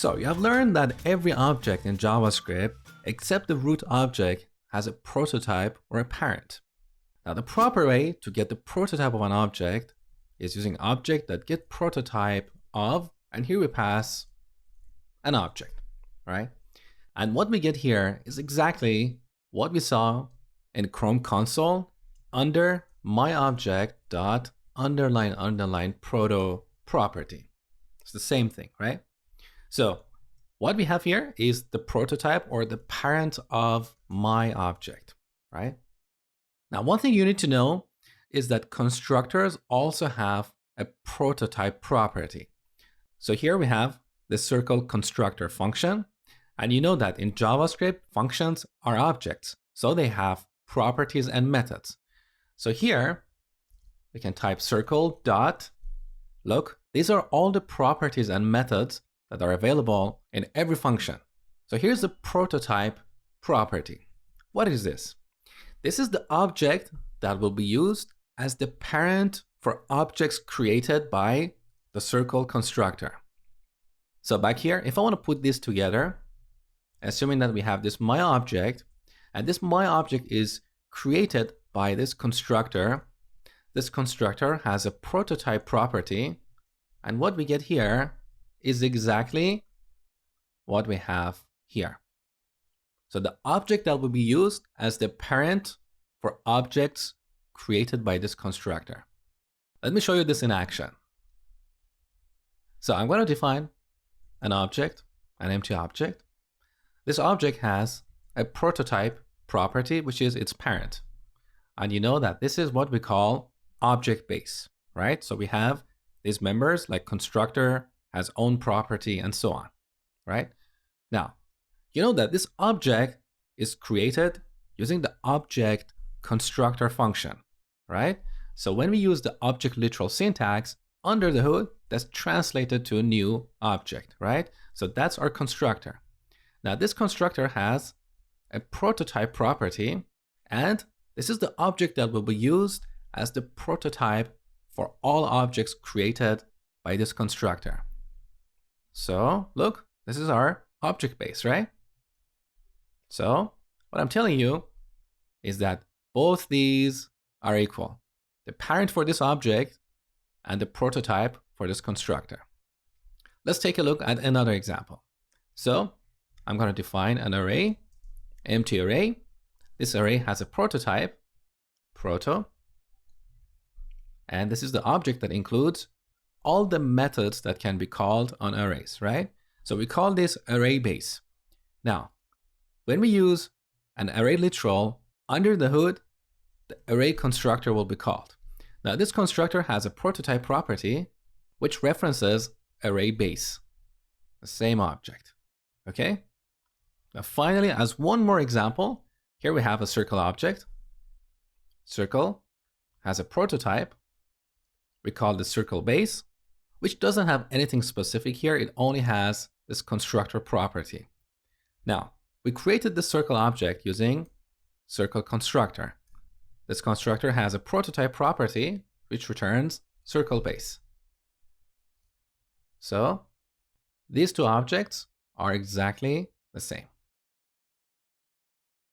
So you have learned that every object in JavaScript, except the root object, has a prototype or a parent. Now the proper way to get the prototype of an object is using object.getPrototype of, and here we pass an object, right? And what we get here is exactly what we saw in Chrome console under myObject._proto property. It's the same thing, right? So what we have here is the prototype or the parent of my object, right? Now, one thing you need to know is that constructors also have a prototype property. So here we have the circle constructor function. And you know that in JavaScript, functions are objects. So they have properties and methods. So here we can type circle dot. Look, these are all the properties and methods that are available in every function. So here's the prototype property. What is this? This is the object that will be used as the parent for objects created by the circle constructor. So back here, if I want to put this together, assuming that we have this myObject, and this myObject is created by this constructor has a prototype property, and what we get here is exactly what we have here. So the object that will be used as the parent for objects created by this constructor. Let me show you this in action. So I'm going to define an object, an empty object. This object has a prototype property, which is its parent. And you know that this is what we call object base, right? So we have these members like constructor has own property and so on, right? Now, you know that this object is created using the object constructor function, right? So when we use the object literal syntax, under the hood, that's translated to a new object, right? So that's our constructor. Now this constructor has a prototype property, and this is the object that will be used as the prototype for all objects created by this constructor. So look, this is our object base, right? So what I'm telling you is that both these are equal. The parent for this object and the prototype for this constructor. Let's take a look at another example. So I'm going to define an array, empty array. This array has a prototype, proto, and this is the object that includes all the methods that can be called on arrays, right? So we call this array base. Now, when we use an array literal, under the hood, the array constructor will be called. Now this constructor has a prototype property which references array base, the same object, okay? Now finally, as one more example, here we have a circle object. Circle has a prototype. We call the circle base, which doesn't have anything specific here. It only has this constructor property. Now, we created the circle object using circle constructor. This constructor has a prototype property which returns circle base. So these two objects are exactly the same.